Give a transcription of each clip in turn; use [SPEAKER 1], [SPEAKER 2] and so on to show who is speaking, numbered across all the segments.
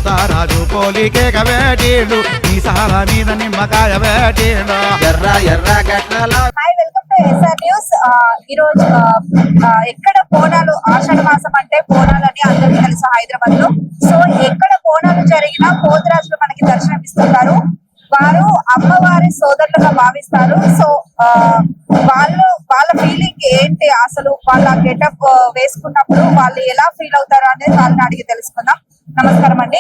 [SPEAKER 1] పోతారాజు పోలికే కవేటీడు ఈసాల మీద నిమ్మకాయ వేటీడు ఎర్ర ఎర్ర గట్ల.
[SPEAKER 2] Hi, welcome to SR news. ఈ రోజు ఎక్కడ బోనాలు, ఆషాఢ మాసం అంటే బోనాలు అని అందరికీ తెలుసు హైదరాబాద్ లో. సో ఎక్కడ బోనాలు జరిగినా పోతురాజులు మనకి దర్శనమిస్తుంటారు. వారు అమ్మవారి సోదరులుగా భావిస్తారు. సో వాళ్ళ ఫీలింగ్ ఏంటి, అసలు వాళ్ళ గెటప్ వేసుకున్నప్పుడు వాళ్ళు ఎలా ఫీల్ అవుతారు అనేది వాళ్ళని అడిగి తెలుసుకుందాం. నమస్కారం అండి.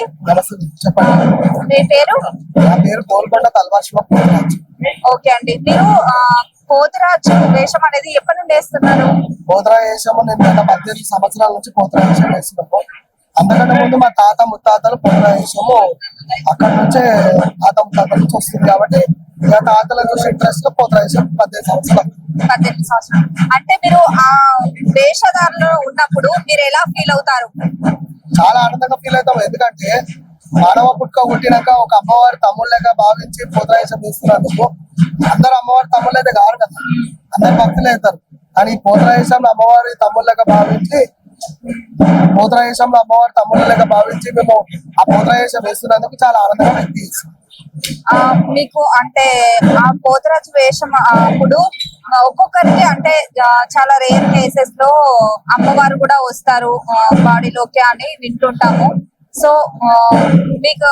[SPEAKER 3] చెప్పండి.
[SPEAKER 2] మీ పేరు?
[SPEAKER 3] నా పేరు గోల్కొండ తల్వాశివ.
[SPEAKER 2] ఓకే అండి, మీరు పోతురాజు వేషం అనేది ఎప్పటి నుండి వేస్తున్నారు?
[SPEAKER 3] పోతురా వేషము నేను గత 18 సంవత్సరాల నుంచి పోతురా వేషం వేస్తున్నాము. అంతకంటే ముందు మా తాత ముత్తాతలు పోతురా వేషము అక్కడ నుంచే తాత ముత్తాతల నుంచి వస్తుంది కాబట్టి తాతల చూసి ఇంట్రెస్ట్ లో పోతురా వేషం 18 సంవత్సరాలు.
[SPEAKER 2] అంటే మీరు ఆ వేషధారంలో ఉన్నప్పుడు మీరు ఎలా ఫీల్ అవుతారు?
[SPEAKER 3] చాలా ఆనందంగా ఫీల్ అవుతాం. ఎందుకంటే మానవ పుట్టుక పుట్టినాక ఒక అమ్మవారి తమ్ముళ్ళగా భావించి పోతురా వేషం వేస్తున్నందుకు అందరు అమ్మవారి తమ్ముళ్ళు అయితే కారు కదా, అందరు భక్తులు అవుతారు. కానీ పోతురా వేషంలో అమ్మవారి తమ్ముళ్ళగా భావించి మేము ఆ పోతురా వేషం వేస్తున్నందుకు చాలా ఆనందంగా వ్యక్తి చేస్తాం.
[SPEAKER 2] మీకు అంటే ఆ పోతురాజు వేషం అప్పుడు ఒక్కొక్కరికి అంటే చాలా రేర్ కేసెస్ లో అమ్మవారు కూడా వస్తారు బాడీలోకి అని వింటుంటాము. సో మీకు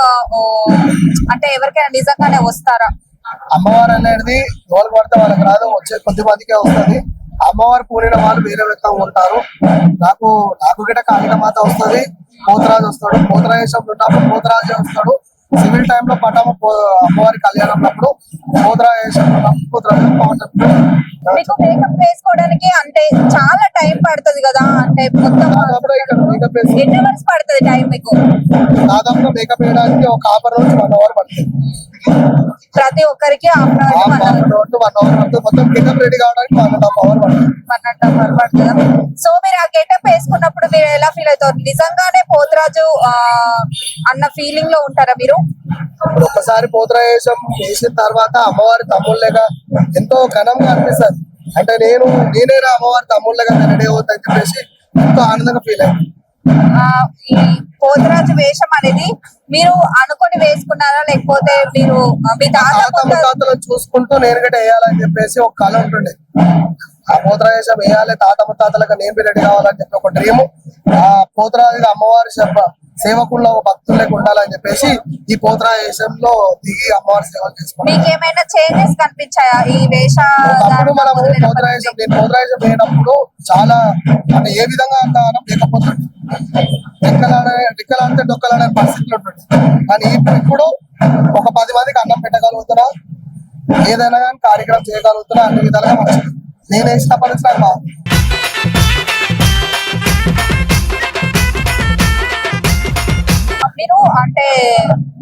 [SPEAKER 2] అంటే ఎవరికైనా నిజంగానే వస్తారా?
[SPEAKER 3] అమ్మవారు అనేది ఎవరు పడితే వాళ్ళకి రాదు, వచ్చే కొద్ది మందికే వస్తుంది. అమ్మవారు పూరిన వాళ్ళు వేరే వ్యక్తంగా ఉంటారు. నాకు గిట కాళిక మాత వస్తుంది, పోతురాజు వస్తాడు. పోతురా వేషంలో ఉన్నప్పుడు పోతురాజు వస్తాడు. సివిల్ టైమ్ లో పటము అమ్మవారి కళ్యాణం అప్పుడు పోతురా వేషంలో
[SPEAKER 2] మీకు మేకప్ వేసుకోవడానికి అంటే చాలా టైం పడుతుంది కదా, అంటే మొత్తం ఎన్ని అవర్స్ పడుతుంది టైం మీకు?
[SPEAKER 3] దాదాపుగా మేకప్ వేయడానికి ఒక హాఫ్ అవర్ నుంచి 1 అవర్ పడుతుంది.
[SPEAKER 2] ప్రతి ఒక్కరికి
[SPEAKER 3] మొత్తం గెటప్ రెడీ కావడానికి 1.5 అవర్
[SPEAKER 2] పడుతుంది. సో మీరు ఆ గెటప్ వేసుకున్నప్పుడు మీరు ఎలా ఫీల్ అవుతారు? నిజంగానే పోతురాజు అన్న ఫీలింగ్ లో ఉంటారా మీరు?
[SPEAKER 3] ఇప్పుడు ఒకసారి పోతురా వేషం వేసిన తర్వాత అమ్మవారి తమ్ముళ్ళగా ఎంతో ఘనంగా అనిపిస్తుంది. అంటే నేనేనా అమ్మవారి తమ్ముళ్ళగా రెడీ అవుతుందని చెప్పేసి ఎంతో ఆనందంగా ఫీల్ అయ్యింది.
[SPEAKER 2] ఈ పోతురాజు వేషం అనేది మీరు అనుకొని వేసుకున్నారా, లేకపోతే మీరు మీ
[SPEAKER 3] తాతలను చూసుకుంటూ నేను గట్ట వేయాలని చెప్పేసి ఒక కళ ఉంటుండే. ఆ పోతురా వేషం వేయాలి, తాత ముత్తాతలుగా నేను రెడీ కావాలని చెప్పి ఒక డ్రీము. ఆ పోతురాజు అమ్మవారి సేవకుల్లో భక్తులకు ఉండాలని చెప్పేసి ఈ పోతురా వేషంలో దిగి అమ్మవారి సేవలు చేసుకుంటాం.
[SPEAKER 2] మీకు ఏమైనా చేంజెస్ కనిపించాయా ఈ
[SPEAKER 3] అప్పుడు మనము పోతురా వేషం వేయనప్పుడు చాలా అంటే ఏ విధంగా అంత లేకపోతుంది, రెక్కలాడితే డొక్కలాడే పరిస్థితులు ఉంటుంది. కానీ ఇప్పుడు ఒక 10 మందికి అన్నం పెట్టగలుగుతున్నా, ఏదైనా కానీ కార్యక్రమం చేయగలుగుతున్నా, అన్ని విధాలుగా మంచిది. నేను వేసిన పరిస్థితి బాగుంది.
[SPEAKER 2] మీరు అంటే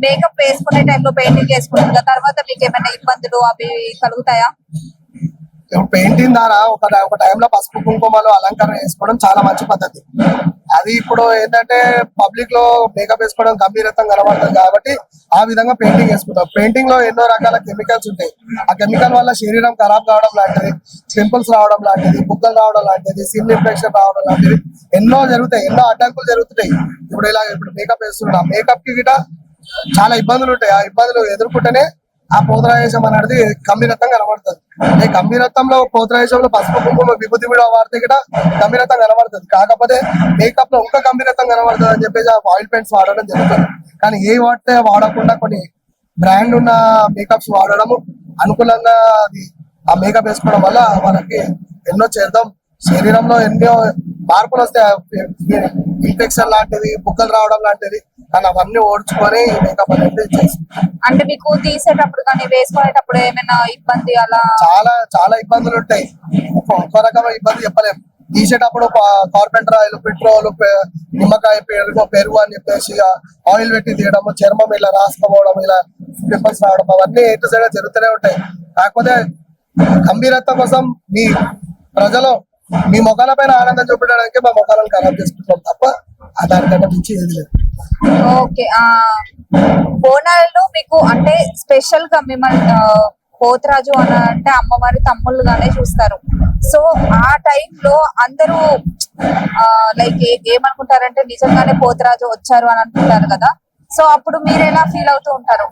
[SPEAKER 2] మేకప్ వేసుకునే టైంలో పెయింటింగ్ వేసుకుంటారు, తర్వాత మీకు ఏమైనా ఇబ్బందులు అవి కలుగుతాయా?
[SPEAKER 3] పెయింటింగ్ ద్వారా ఒక టైంలో పసుపు కుంకుమలు అలంకరణ చేసుకోవడం చాలా మంచి పద్ధతి. అది ఇప్పుడు ఏంటంటే పబ్లిక్ లో మేకప్ వేసుకోవడం గంభీరతం కనబడుతుంది కాబట్టి ఆ విధంగా పెయింటింగ్ వేసుకుంటాం. పెయింటింగ్ లో ఎన్నో రకాల కెమికల్స్ ఉంటాయి. ఆ కెమికల్ వల్ల శరీరం ఖరాబ్ కావడం లాంటిది, పింపుల్స్ రావడం లాంటిది, బుగ్గలు రావడం లాంటిది, స్కిన్ ఇన్ఫెక్షన్ రావడం లాంటిది ఎన్నో జరుగుతాయి. ఎన్నో అడ్డంకులు జరుగుతున్నాయి. ఇప్పుడు మేకప్ వేస్తున్నాం, మేకప్ కి గిట చాలా ఇబ్బందులు ఉంటాయి. ఆ ఇబ్బందులు ఎదుర్కొంటేనే ఆ పోతురా వేషం అనేది గంభీరత్వం కనబడుతుంది. ఈ గంభీరత్వంలో పోతురా వేషంలో పసుపు కుంకుమ విభూతి కూడా వాడితే కూడా గంభీరత్వం కనబడుతుంది. కాకపోతే మేకప్ లో ఇంకా గంభీరత్వం కనబడుతుంది అని చెప్పేసి ఆయిల్ పెయింట్స్ వాడడం జరుగుతుంది. కానీ ఏ వాడితే వాడకుండా కొన్ని బ్రాండ్ ఉన్న మేకప్స్ వాడడము అనుకూలంగా అది ఆ మేకప్ వేసుకోవడం వల్ల మనకి ఎన్నో చేద్దాం శరీరంలో ఎన్నో మార్పులు వస్తాయి. ఇన్ఫెక్షన్ లాంటిది, బుగ్గలు రావడం లాంటిది, కానీ అవన్నీ ఓడ్చుకొని మేకప్ అనేది చేసి.
[SPEAKER 2] అంటే మీకు తీసేటప్పుడు కానీ వేసుకునేటప్పుడు ఏమైనా ఇబ్బంది అలా?
[SPEAKER 3] చాలా ఇబ్బందులు ఉంటాయి. ఒక రకమైన ఇబ్బంది చెప్పలేము. తీసేటప్పుడు కార్పెంటర్ ఆయిల్, పెట్రోల్, నిమ్మకాయ పెరుగు అని చెప్పేసి ఆయిల్ పెట్టి తీయడము, చర్మం ఇలా రాసుకోవడం, ఇలా పింపుల్స్ రావడం, అవన్నీ ఎటు సైడ్ జరుగుతూనే ఉంటాయి. కాకపోతే గంభీరత్వం కోసం మీ ప్రజలు మీ మొఖాల పైన ఆనందం చూపించడానికి మా మొఖాలను ఖరాబ్ చేసుకుంటాం తప్ప దానికంటే మించి ఏది లేదు.
[SPEAKER 2] ఓకే, బోనాల్లో మీకు అంటే స్పెషల్ గా మిమ్మల్ని పోతురాజు అని అంటే అమ్మవారి తమ్ముళ్ళుగానే చూస్తారు. సో ఆ టైంలో అందరూ లైక్ ఏమనుకుంటారంటే నిజంగానే పోతురాజు వచ్చారు అని అనుకుంటారు కదా. సో అప్పుడు మీరు ఎలా ఫీల్ అవుతూ ఉంటారు?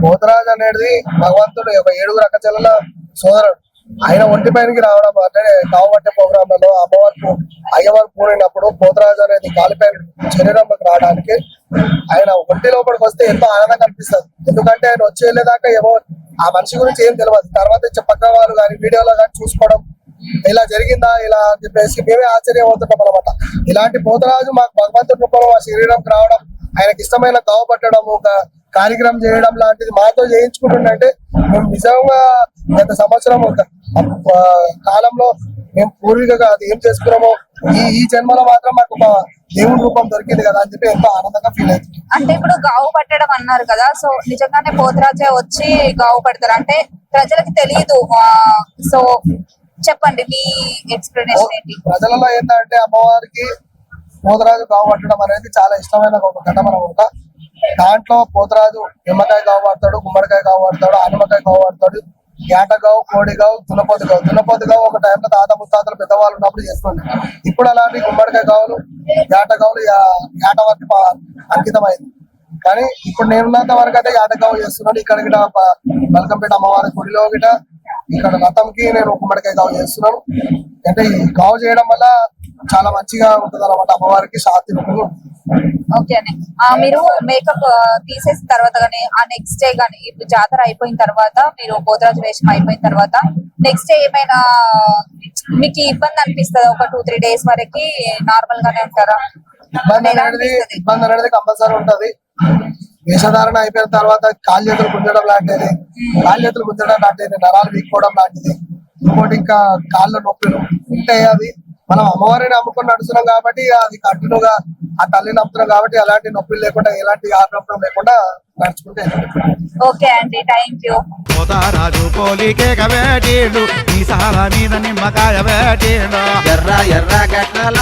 [SPEAKER 3] పోతరాజు అనేది భగవంతుడు ఒక 7 అక్కచెల్లెల సోదరుడు. ఆయన ఒంటి పైనకి రావడం అంటే కావబట్టే ప్రోగ్రాంలలో అయ్యవారు పూనినప్పుడు పోతరాజు అనేది కాలిపైన శరీరంలోకి రావడానికి ఆయన ఒంటి లోపలికి వస్తే ఎంతో ఆనందం కనిపిస్తుంది. ఎందుకంటే ఆయన వచ్చి వెళ్ళేదాకా ఏమో ఆ మనిషి గురించి ఏం తెలియదు. తర్వాత పక్క వాళ్ళు కానీ వీడియోలో కానీ చూసుకోవడం ఇలా జరిగిందా ఇలా అని చెప్పేసి మేమే ఆశ్చర్యపోతుంటాం అనమాట. ఇలాంటి పోతరాజు మాకు భగవంతుడి రూపంలో మా శరీరంకి రావడం, ఆయనకి ఇష్టమైన గావ పట్టడం, ఒక కార్యక్రమం చేయడం లాంటిది మాతో చేయించుకుంటుండే మేము నిజంగా గత సంవత్సరం ఒక కాలంలో మేము పూర్వీకంగా అది ఏం చేసుకున్నామో ఈ జన్మలో మాత్రం మాకు ఒక దేవుని రూపం దొరికింది కదా అని చెప్పి ఎంతో ఆనందంగా ఫీల్ అవుతుంది.
[SPEAKER 2] అంటే ఇప్పుడు గావు పట్టడం అన్నారు కదా, సో నిజంగానే పోతరాజే వచ్చి గావు పడతారు అంటే ప్రజలకు తెలియదు. సో చెప్పండి మీ ఎక్స్ప్లెనేషన్ ఏంటి?
[SPEAKER 3] ప్రజలలో ఏంటంటే అమ్మవారికి పోతరాజు గావు పట్టడం అనేది చాలా ఇష్టమైన ఒక ఘటన అనమాట. దాంట్లో పోతరాజు నిమ్మకాయ గావు పడతాడు, గుమ్మడికాయ గావు పడతాడు, ఆనమకాయ గావు పడతాడు, ఏటగావు, కోడిగావు, దున్నపోతు గావు ఒక టైంలో తాత ముత్తాతలు పెద్దవాళ్ళు ఉన్నప్పుడు చేస్తుండే. ఇప్పుడు అలాంటి గుమ్మడికాయ గావులు, ఏటగావులు ఏట వరకు అంకితమైంది. కానీ ఇప్పుడు నేనున్నంత వరకు అయితే ఏటగావు చేస్తున్నాను. ఇక్కడ గిట బల్కంపేట అమ్మవారి గుడిలో గిట ఇక్కడ రథంకి నేను గుమ్మడికాయ గావు చేస్తున్నాను. అంటే ఈ గావు చేయడం వల్ల చాలా మంచిగా ఉంటుంది అన్నమాట. అమ్మవారికి శాంతి రూపంలో.
[SPEAKER 2] ఓకే అండి, మీరు మేకప్ తీసేసిన తర్వాత గానీ ఆ నెక్స్ట్ డే గానీ ఇప్పుడు జాతర అయిపోయిన తర్వాత మీరు పోతరాజు వేషం అయిపోయిన తర్వాత నెక్స్ట్ డే ఏమైనా మీకు ఇబ్బంది అనిపిస్తుందా? ఒక 2-3 డేస్ వరకు నార్మల్ గానే ఉంటారా?
[SPEAKER 3] ఇబ్బంది అనేది కంపల్సరీ ఉంటది. వేషధారణ అయిపోయిన తర్వాత కాళ్ళు చేతులు గుంజడం లాంటిది, నరాలు వీక్కోవడం లాంటిది, ఇంకోటి ఇంకా కాళ్ళ నొప్పులు ఉంటాయి. అది మనం అమ్మవారిని నమ్ముకొని నడుస్తున్నాం కాబట్టి అది కంటిన్యూగా ఆ తల్లిని నమ్ముతున్నాం కాబట్టి ఎలాంటి నొప్పులు లేకుండా ఎలాంటి ఆరోగ్యం లేకుండా నడుచుకుంటే.
[SPEAKER 2] ఓకే అండి, థ్యాంక్ యూ.
[SPEAKER 1] పోతరాజు పోలికే కవేటీడు ఈసాల మీద నిమ్మకాయ వేటీడు ఎర్ర గట్ల